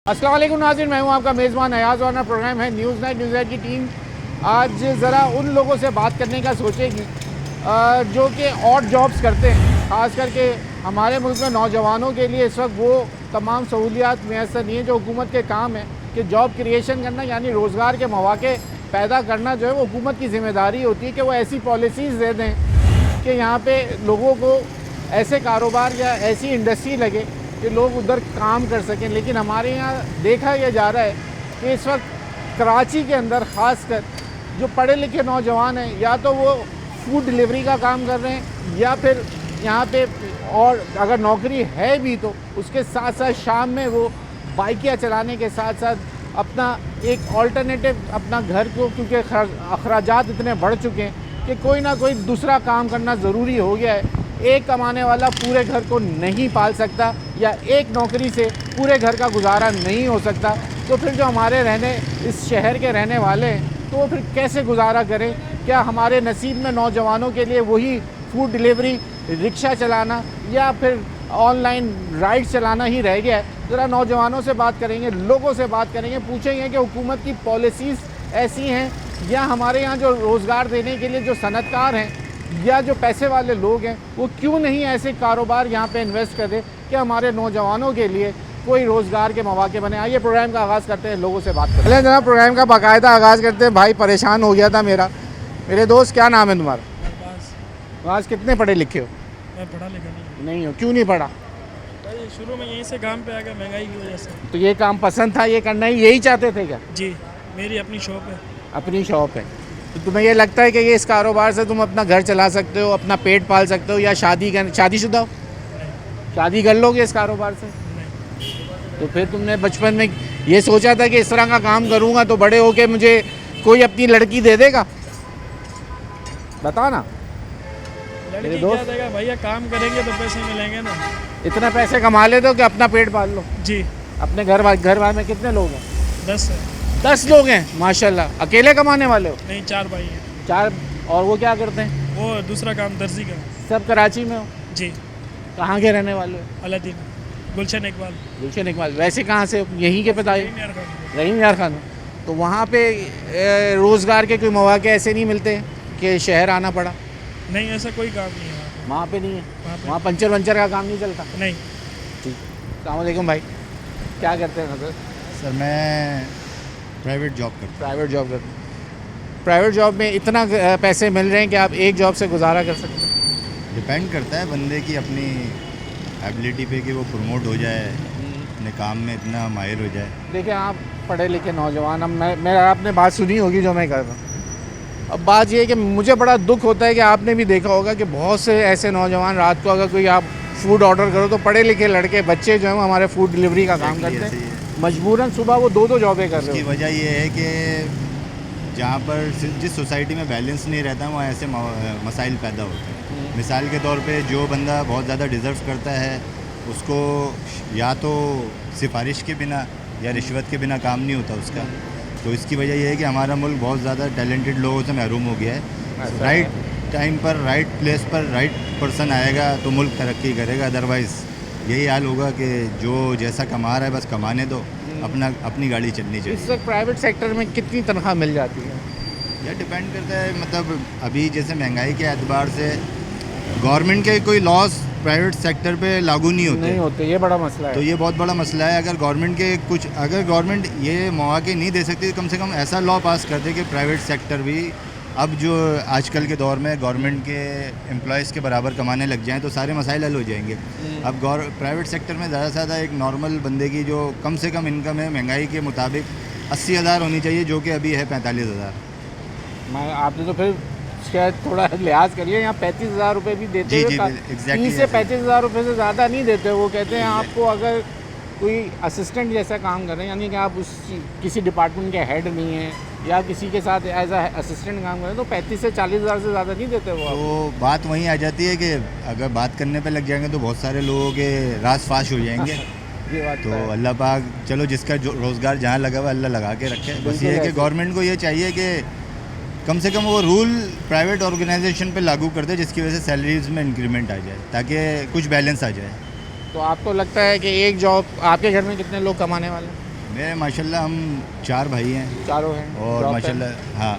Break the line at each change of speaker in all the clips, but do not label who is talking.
अस्सलाम वालेकुम नाज़रीन, मैं हूं आपका मेज़बान अयाज़ वाना। प्रोग्राम है न्यूज़ नाइट की टीम आज ज़रा उन लोगों से बात करने का सोचेगी जो कि और जॉब्स करते हैं। ख़ास करके हमारे मुल्क में नौजवानों के लिए इस वक्त वो तमाम सहूलियात मैसर नहीं है जो हुकूमत के काम है कि जॉब क्रिएशन करना, यानी रोज़गार के मौके पैदा करना जो है वो हुकूमत की ज़िम्मेदारी होती है कि वो ऐसी पॉलिसीज़ दे दें कि यहाँ पे लोगों को ऐसे कारोबार या ऐसी इंडस्ट्री लगे कि लोग उधर काम कर सकें। लेकिन हमारे यहाँ देखा यह जा रहा है कि इस वक्त कराची के अंदर ख़ास कर जो पढ़े लिखे नौजवान हैं, या तो वो फूड डिलीवरी का काम कर रहे हैं या फिर यहाँ पे, और अगर नौकरी है भी तो उसके साथ साथ शाम में वो बाइकियाँ चलाने के साथ साथ अपना एक ऑल्टरनेटिव अपना घर को, क्योंकि अखराजात इतने बढ़ चुके हैं कि कोई ना कोई दूसरा काम करना ज़रूरी हो गया है। एक कमाने वाला पूरे घर को नहीं पाल सकता या एक नौकरी से पूरे घर का गुजारा नहीं हो सकता, तो फिर जो हमारे इस शहर के रहने वाले हैं तो वो फिर कैसे गुजारा करें? क्या हमारे नसीब में नौजवानों के लिए वही फूड डिलीवरी, रिक्शा चलाना या फिर ऑनलाइन राइड चलाना ही रह गया है? ज़रा नौजवानों से बात करेंगे, लोगों से बात करेंगे, पूछेंगे कि हुकूमत की पॉलिसीज़ ऐसी हैं या हमारे यहाँ जो रोज़गार देने के लिए जो सनतकार हैं या जो पैसे वाले लोग हैं वो क्यों नहीं ऐसे कारोबार यहाँ पे इन्वेस्ट कर रहे कि हमारे नौजवानों के लिए कोई रोज़गार के मौके बने। आइए प्रोग्राम का आगाज़ करते हैं, लोगों से बात करते हैं। चलिए जनाब, प्रोग्राम का बाकायदा आगाज़ करते हैं। भाई परेशान हो गया था मेरे दोस्त, क्या नाम है तुम्हारा? आज कितने पढ़े लिखे हो?
मैं पढ़ा लिखा
नहीं हो? क्यों नहीं पढ़ा?
भाई शुरू में यहीं से काम पे आ गया, महंगाई की वजह से।
तो ये काम पसंद था, ये करना ही यही चाहते थे क्या?
जी, मेरी अपनी शॉप है।
अपनी शॉप है, तो तुम्हें ये लगता है कि ये इस कारोबार से तुम अपना घर चला सकते हो, अपना पेट पाल सकते हो, या शादीशुदा हो, शादी कर लोगे इस कारोबार से?
नहीं।
तो फिर तुमने बचपन में ये सोचा था कि इस तरह का काम करूँगा तो बड़े होके मुझे कोई अपनी लड़की दे देगा? बता ना।
लड़की क्या देगा भैया, काम करेंगे तो पैसे मिलेंगे ना।
इतना पैसे कमा ले दो कि अपना पेट पाल लो।
जी।
अपने घर में कितने लोग हैं?
10 है।
10 लोग हैं, माशाल्लाह। अकेले कमाने वाले हो?
नहीं, 4 भाई हैं।
4। और वो क्या करते हैं?
वो दूसरा काम दर्जी का।
सब कराची में हो?
जी।
कहाँ के रहने वाले हो?
अलादीन, गुलशन इकबाल।
गुलशन इकबाल। वैसे कहाँ से? यहीं के पिता? रहीम यार खान। तो वहाँ पे रोज़गार के कोई मौके ऐसे नहीं मिलते कि शहर आना पड़ा?
नहीं, ऐसा कोई काम नहीं है
वहाँ पे नहीं है? वहाँ पंचर का काम नहीं चलता?
नहीं।
ठीक। अस्सलाम वालेकुम भाई, क्या करते हैं सर?
सर मैं प्राइवेट जॉब करता
प्राइवेट जॉब करते हैं। प्राइवेट जॉब में इतना पैसे मिल रहे हैं कि आप एक जॉब से गुजारा कर सकते हैं?
हूँ। डिपेंड करता है बंदे की अपनी एबिलिटी पे कि वो प्रमोट हो जाए, अपने काम में इतना माहिर हो जाए।
देखिए, आप पढ़े लिखे नौजवान, अब मैं आपने बात सुनी होगी जो मैं कर रहा हूँ। अब बात ये है कि मुझे बड़ा दुख होता है कि आपने भी देखा होगा कि बहुत से ऐसे नौजवान, रात को अगर कोई आप फूड ऑर्डर करो तो पढ़े लिखे लड़के बच्चे जो हैं वो हमारे फूड डिलीवरी का काम करते हैं, मजबूरन सुबह वो 2 जॉबें कर रहे
उसकी
हैं।
वजह ये है कि जहाँ पर जिस सोसाइटी में बैलेंस नहीं रहता वहाँ ऐसे मसाइल पैदा होते हैं। मिसाल के तौर पे जो बंदा बहुत ज़्यादा डिज़र्व करता है उसको या तो सिफारिश के बिना या रिश्वत के बिना काम नहीं होता उसका। तो इसकी वजह यह है कि हमारा मुल्क बहुत ज़्यादा टैलेंटेड लोगों से महरूम हो गया है। राइट टाइम पर, राइट प्लेस पर, राइट पर्सन आएगा तो मुल्क तरक्की करेगा। अदरवाइज़ यही हाल होगा कि जो जैसा कमा रहा है बस कमाने दो, अपनी गाड़ी चलनी चाहिए।
इस वक्त प्राइवेट सेक्टर में कितनी तनख्वाह मिल जाती है?
यह डिपेंड करता है, मतलब अभी जैसे महंगाई के एतबार से गवर्नमेंट के कोई लॉस प्राइवेट सेक्टर पे लागू नहीं होते।
ये बड़ा मसला है।
तो ये बहुत बड़ा मसला है। अगर गवर्नमेंट ये मौके नहीं दे सकती तो कम से कम ऐसा लॉ पास कर दे कि प्राइवेट सेक्टर भी अब जो आजकल के दौर में गवर्नमेंट के एम्प्लॉयज़ के बराबर कमाने लग जाएं तो सारे मसाइल हल हो जाएंगे। अब प्राइवेट सेक्टर में ज़्यादा से ज़्यादा एक नॉर्मल बंदे की जो कम से कम इनकम है महंगाई के मुताबिक 80,000 होनी चाहिए, जो कि अभी है 45,000।
आपने तो फिर शायद थोड़ा लिहाज कर लिया। यहाँ 35,000 रुपये भी देते
जी,
हैं। 30 से 35,000 रुपये से ज़्यादा नहीं देते। वो कहते हैं आपको अगर कोई असिस्टेंट जैसा काम कर रहे हैं, यानी कि आप किसी डिपार्टमेंट के हेड नहीं हैं या किसी के साथ एज अ असिस्टेंट काम कर रहे हैं, तो 35 से 40,000 से ज़्यादा नहीं देते वो।
तो बात वहीं आ जाती है कि अगर बात करने पे लग जाएंगे तो बहुत सारे लोगों के रास फाश हो जाएंगे।
ये बात
तो अल्लाह पाक, चलो जिसका जो रोज़गार जहाँ लगा हुआ अल्लाह लगा के रखे। बस ये है कि गवर्नमेंट को ये चाहिए कि कम से कम वो रूल प्राइवेट ऑर्गेनाइजेशन पे लागू कर दे जिसकी वजह से सैलरीज में इंक्रीमेंट आ जाए ताकि कुछ बैलेंस आ जाए।
तो आपको लगता है कि एक जॉब, आपके घर में कितने लोग कमाने वाले हैं?
मेरे माशाल्लाह हम 4 भाई हैं
चारों हैं
और
जॉब
माशाल्लाह हाँ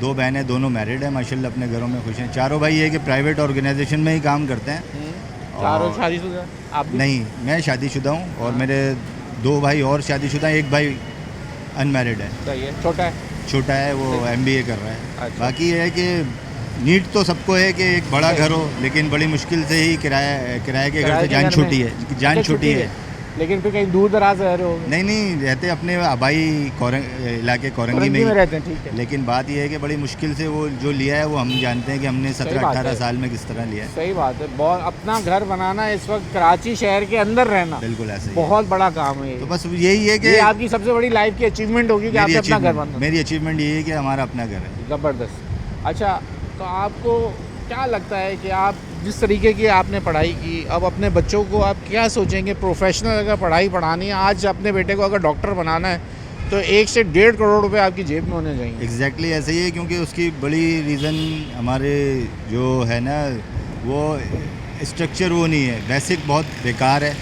2 बहनें, दोनों मैरिड हैं माशाल्लाह, अपने घरों में खुश हैं। चारों भाई ये कि प्राइवेट ऑर्गेनाइजेशन में ही काम करते हैं।
पे? चारों
और-
शादीशुदा हैं? आप भी?
नहीं, मैं शादीशुदा हूँ और मेरे 2 भाई और शादीशुदा हैं, एक भाई अनमैरिड है,
सही है, छोटा है।
छोटा है, वो MBA कर रहा है।
अच्छा।
बाकी ये है कि नीड तो सबको है कि एक बड़ा घर हो, लेकिन बड़ी मुश्किल से ही किराए के घर
किराए
से
के
जान
घर
छूटी
में?
है, जान
अच्छा,
छूटी है।
लेकिन फिर कहीं दूर दराज रह रहे हो?
नहीं रहते अपने आबाई इलाके कोरंगी
औरंगी
में
में
ही।
रहते हैं, ठीक है।
लेकिन बात यह है कि बड़ी मुश्किल से वो जो लिया है वो हम जानते हैं कि हमने
सही
17-18
बात है।
साल में किस तरह लिया है।
सही बात है, बहुत अपना घर बनाना इस वक्त कराची शहर के अंदर रहना
बिल्कुल ऐसे ही है।
बहुत बड़ा काम है ये।
तो बस यही है कि
ये आपकी सबसे बड़ी लाइफ की अचीवमेंट होगी कि आपने अपना घर बनाना।
मेरी अचीवमेंट यही है कि हमारा अपना घर है।
ज़बरदस्त। अच्छा, तो आपको क्या लगता है कि आप जिस तरीके की आपने पढ़ाई की, अब अपने बच्चों को आप क्या सोचेंगे? प्रोफेशनल अगर पढ़ाई पढ़ानी है, आज अपने बेटे को अगर डॉक्टर बनाना है तो 1 से 1.5 करोड़ रुपए आपकी जेब में होने चाहिए।
एग्जैक्टली ऐसे ही है, क्योंकि उसकी बड़ी रीज़न हमारे जो है ना वो स्ट्रक्चर वो नहीं है, बेसिक बहुत बेकार है।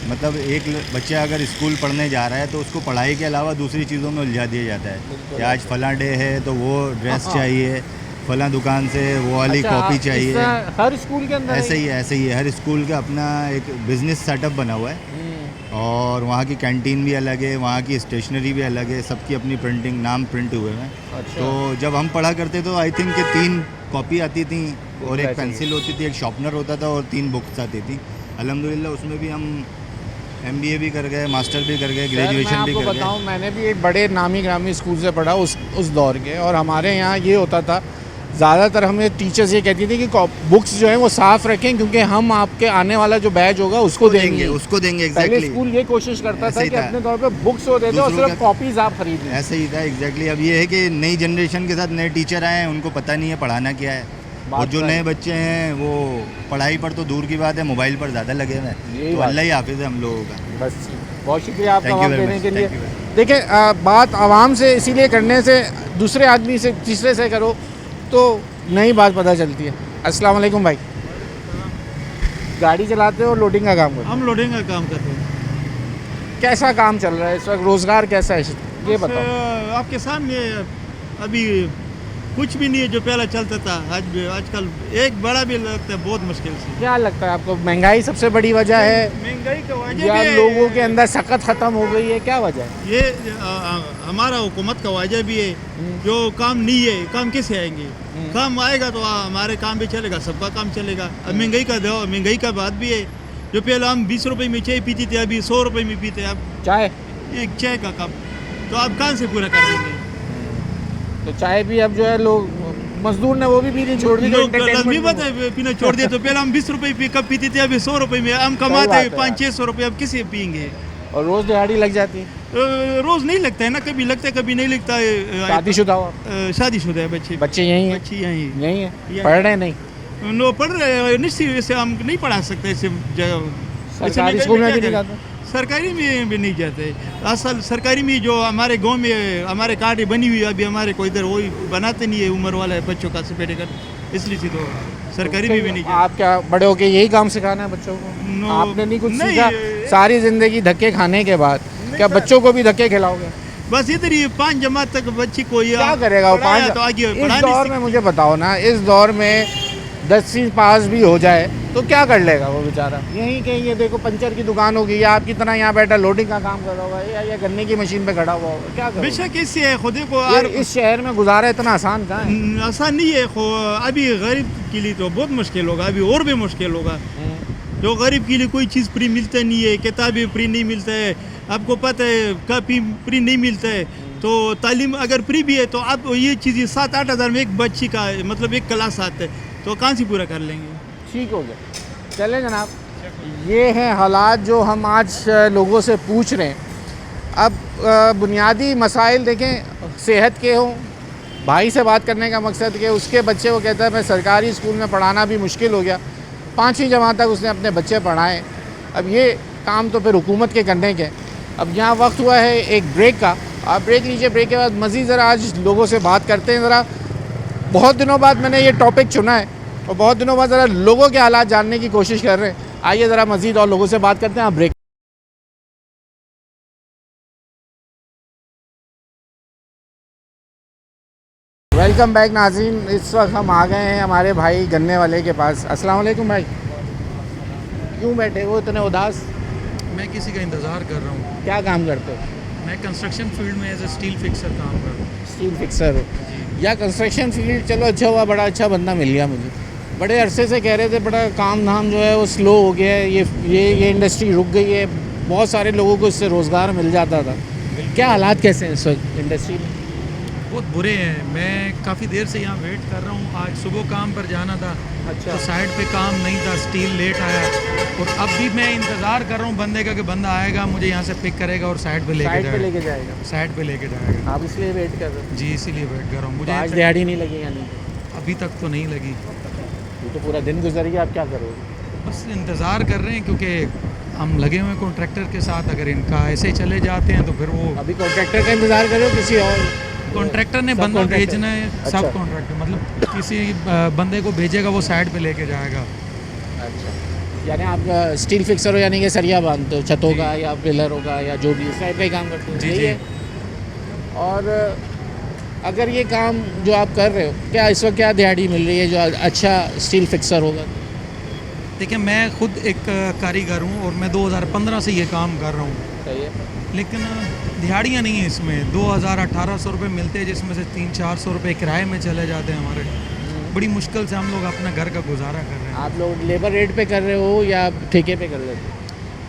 मतलब एक बच्चा अगर स्कूल पढ़ने जा रहा है तो उसको पढ़ाई के अलावा दूसरी चीज़ों में उलझा दिया जाता है कि आज फलां डे है तो वो ड्रेस चाहिए, फलां दुकान से वो वाली
अच्छा,
कॉपी
इस
चाहिए।
तरह हर स्कूल के अंदर
ऐसे ही है, हर स्कूल का अपना एक बिजनेस सेटअप बना हुआ है और वहाँ की कैंटीन भी अलग है, वहाँ की स्टेशनरी भी अलग है, सबकी अपनी प्रिंटिंग, नाम प्रिंट हुए हैं।
अच्छा।
तो जब हम पढ़ा करते तो आई थिंक कि 3 कॉपी आती थी और एक
वैसे ही।
पेंसिल होती थी, एक शार्पनर होता था और 3 बुक्स आती थी। अल्हम्दुलिल्लाह उसमें भी हम MBA भी कर गए, मास्टर भी कर गए, ग्रेजुएशन भी
मैं आपको
कर गए।
बताऊं, मैंने भी एक बड़े नामी ग्रामी स्कूल से पढ़ा उस दौर के, और हमारे यहाँ ये होता था, ज़्यादातर हमें टीचर्स ये कहती थी कि बुक्स जो हैं वो साफ़ रखें, क्योंकि हम आपके आने वाला जो बैच होगा उसको देंगे।
उसको देंगे
पहले
एग्जैक्टली।
स्कूल ये कोशिश करता
ऐसे
था
ही
कि
था।
अपने तौर पे बुक्स वो दे दे और
दूसरों
सिर्फ
का-
कॉपीज आप खरीद लें।
ऐसे ही था एग्जैक्टली। अब ये है कि नई जनरेशन के साथ नए टीचर आए हैं, उनको पता नहीं है पढ़ाना क्या है,
बात
और जो
तो है।
नए बच्चे हैं वो पढ़ाई पर तो दूर की बात है, मोबाइल पर ज़्यादा लगे हुए
यही
हैं। तो
बात
अल्लाह ही हाफिज़ है हम लोगों का।
बस बहुत शुक्रिया आपका
Thank you
वक्त
very
देने
much,
के लिए।
thank you very
देखिए, बात आवाम से इसीलिए करने से, दूसरे आदमी से, तीसरे से करो तो नई बात पता चलती है। अस्सलाम वालेकुम भाई, गाड़ी चलाते हो, लोडिंग का काम करते
हम लोडिंग का काम करते हैं।
हो? कैसा काम चल रहा है इस वक्त, रोज़गार कैसा है ये
बस,
बताओ।
आपके सामने अभी कुछ भी नहीं है जो पहले चलता था। आजकल एक बड़ा भी लगता है बहुत मुश्किल से।
क्या लगता है आपको, महंगाई सबसे बड़ी वजह है
महंगाई का वजह
या
भी है,
लोगों के अंदर सकत ख़त्म हो गई है, क्या वजह है?
ये हमारा हुकूमत का वजह भी है। जो काम नहीं है, काम कैसे आएंगे? काम आएगा तो हमारे काम भी चलेगा, सबका काम चलेगा। अब महंगाई का बात भी है। जो पहले हम 20 रुपए में चाय पीते थे, अभी 100 रुपए में पीते हैं। अब
चाय,
एक चाय का कप तो आप कहाँ से पूरा कर देंगे?
तो चाय भी अब जो है लोग, मजदूर ने वो भी पीनी छोड़ दी। जो
लोग लाजमी बात
entertainment
है पीना छोड़ दिया। तो पहले हम 20 रुपए पे कप पीते थे, अभी 100 रुपए में हम कमाते
बात
हैं
है
500-600 रुपए। अब किसे पियेंगे?
और रोज़ दिहाड़ी लग जाती है।
रोज नहीं लगता है ना, कभी लगता है कभी नहीं लगता है।
शादीशुदा हो आप?
शादीशुदा है बच्चे।
बच्चे यहीं हैं?
बच्चे यहीं
यहीं है,
यहीं।
पढ़ रहे हैं? नहीं,
नो पढ़ रहे हैं, निश्चित से हम नहीं पढ़ा सकते ऐसे जगह।
सरकारी स्कूल में भी नहीं जाते?
सरकारी में भी नहीं जाते। असल सरकारी में जो हमारे गांव में हमारे कार्ड बनी हुई है, अभी हमारे को इधर वही बनाते नहीं है, उम्र वाला है बच्चों का सर्टिफिकेट, इसलिए से तो सरकारी में भी नहीं जाते।
आप क्या बड़े होके यही काम सिखाना है बच्चों को?
नो,
आपने नहीं कुछ
नहीं,
सीखा सारी जिंदगी धक्के खाने के बाद? क्या बच्चों को भी धक्के खिलाओगे?
बस इधर ही 5 जमात तक बच्ची को ये
क्या करेगा वो
पढ़ाया
5?
तो आगे
इस
पढ़ा
दौर
नहीं
में मुझे बताओ ना, इस दौर में 10वीं पास भी हो जाए तो क्या कर लेगा वो बेचारा? यहीं कहीं ये देखो पंचर की दुकान होगी, या आपकी तरह यहाँ बैठा लोडिंग का काम कर रहा होगा, या गन्ने की मशीन पे खड़ा हुआ होगा, क्या करेगा?
बेशक इससे है खुद को
यार इस शहर में गुजारा इतना आसान कहाँ है?
आसान नहीं है। अभी गरीब के लिए तो बहुत मुश्किल होगा, अभी और भी मुश्किल होगा। जो गरीब के लिए कोई चीज़ फ्री मिलता नहीं है, किताबें फ्री नहीं मिलता है, आपको पता है कापी फ्री नहीं मिलता है। तो तालीम अगर फ्री भी है तो आप ये चीज़ें 7-8 हज़ार में एक बच्ची का मतलब एक क्लास आता है, तो कहाँ से पूरा कर लेंगे?
ठीक हो गया, चलें जनाब। ये हैं हालात जो हम आज लोगों से पूछ रहे हैं। अब बुनियादी मसाइल देखें, सेहत के हों, भाई से बात करने का मकसद कि उसके बच्चे को कहता है मैं सरकारी स्कूल में पढ़ाना भी मुश्किल हो गया, 5वीं जमात तक उसने अपने बच्चे पढ़ाए। अब ये काम तो फिर हुकूमत के करने के। अब यहाँ वक्त हुआ है एक ब्रेक का, आप ब्रेक लीजिए, ब्रेक के बाद मज़ीद ज़रा आज लोगों से बात करते हैं। ज़रा बहुत दिनों बाद मैंने ये टॉपिक चुना है और बहुत दिनों बाद ज़रा लोगों के हालात जानने की कोशिश कर रहे हैं। आइए ज़रा मज़ीद और लोगों से बात करते हैं। आप ब्रेक वेलकम बैक नाज़रीन। इस वक्त हम आ गए हैं हमारे भाई गन्ने वाले के पास। अस्सलाम वालेकुम भाई। क्यों बैठे हो इतने उदास?
मैं किसी का इंतज़ार कर रहा हूँ।
क्या काम करते हो?
मैं कंस्ट्रक्शन फील्ड में एज ए स्टील फिक्सर काम कर रहा हूँ।
स्टील फिक्सर हो या कंस्ट्रक्शन फील्ड? चलो अच्छा हुआ, बड़ा अच्छा बंदा मिल गया मुझे। बड़े अरसे से कह रहे थे बड़ा काम धाम जो है वो स्लो हो गया है, ये इंडस्ट्री रुक गई है, बहुत सारे लोगों को इससे रोज़गार मिल जाता था। क्या हालात कैसे हैं इस वक्त इंडस्ट्री में?
बहुत बुरे हैं। मैं काफ़ी देर से यहाँ वेट कर रहा हूँ। आज सुबह काम पर जाना था तो साइड पे काम नहीं था, स्टील लेट आया और अब भी मैं इंतज़ार कर रहा हूँ बंदे का कि बंदा आएगा, मुझे यहाँ से पिक करेगा और साइड पे लेके
जाएगा।
साइड पे लेके जाएगा।
आप इसलिए वेट कर रहे हो?
जी, इसीलिए वेट कर रहा हूँ।
तो
मुझे
आज दिहाड़ी नहीं लगी यानी?
अभी तक तो नहीं लगी।
ये तो पूरा दिन गुजर गया, आप क्या करोगे?
बस इंतज़ार कर रहे हैं क्योंकि हम लगे हुए हैं कॉन्ट्रैक्टर के साथ। अगर इनका ऐसे चले जाते हैं तो फिर वो
अभी कॉन्ट्रैक्टर का इंतज़ार करो किसी और?
कॉन्ट्रैक्टर ने
सब
बंदा
कॉन्ट्रैक्टर?
भेजना है।
अच्छा।
सब कॉन्ट्रैक्टर मतलब किसी बंदे को भेजेगा, वो साइड पे लेके जाएगा।
अच्छा, यानी आप स्टील फिक्सर हो, यानी कि सरिया बांधते हो छतों का या पिलरों का या जो भी इस टाइप का ही काम करते हो?
जी,
यही
जी।
है। और अगर ये काम जो आप कर रहे हो, क्या इस वक्त क्या दिहाड़ी मिल रही है जो अच्छा स्टील फिक्सर होगा?
देखिए, मैं खुद एक कारीगर हूँ और मैं 2015 से ये काम कर रहा हूँ,
सही है।
लेकिन दिहाड़ियाँ नहीं है इसमें। 2000-1800 रुपये मिलते हैं, जिसमें से 300-400 रुपये किराए में चले जाते हैं हमारे। बड़ी मुश्किल से हम लोग अपना घर का गुजारा कर रहे हैं।
आप लोग लेबर रेट पे कर रहे हो या ठेके पे कर रहे हो?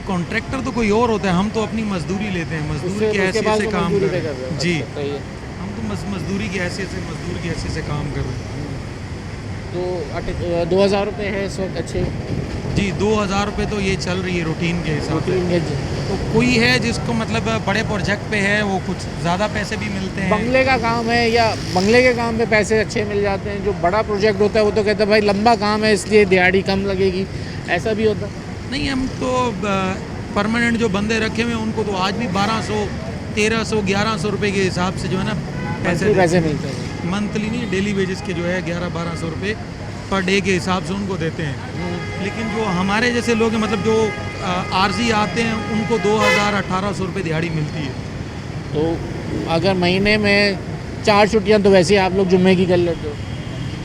कॉन्ट्रैक्टर तो कोई और होता है, हम तो अपनी मजदूरी लेते हैं, मजदूर
उससे
की
उसके
हैसियत
बाद
से
वो
काम
मजदूरी
कर
पे
रहे
कर रहे
हैं।
हो?
जी,
अच्छा, सही है।
हम तो मजदूरी की हैसियत से, मजदूर की हैसियत से काम कर रहे हैं।
तो 2000 रुपये है इस वक्त अच्छे?
जी, 2000 रुपये तो ये चल रही है रूटीन के हिसाब से।
रूटीन के
तो कोई है जिसको मतलब बड़े प्रोजेक्ट पे है, वो कुछ ज़्यादा पैसे भी मिलते हैं।
बंगले का काम है या बंगले के काम पे पैसे अच्छे मिल जाते हैं? जो बड़ा प्रोजेक्ट होता है वो तो कहते हैं भाई लंबा काम है इसलिए दिहाड़ी कम लगेगी, ऐसा भी होता है?
नहीं, हम तो परमानेंट जो बंदे रखे हुए हैं उनको तो आज भी 1200, 1300, 1100 रुपये के हिसाब से जो है ना
पैसे मिलते हैं।
मंथली नहीं, डेली वेजेस के जो है 1100-1200 रुपये पर डे के हिसाब से उनको देते हैं। लेकिन जो हमारे जैसे लोग हैं, मतलब जो आरजी आते हैं, उनको 2000-1800 रुपये दिहाड़ी मिलती है।
तो अगर महीने में 4 छुट्टियां तो वैसे ही आप लोग जुम्मे की कर लेते हो?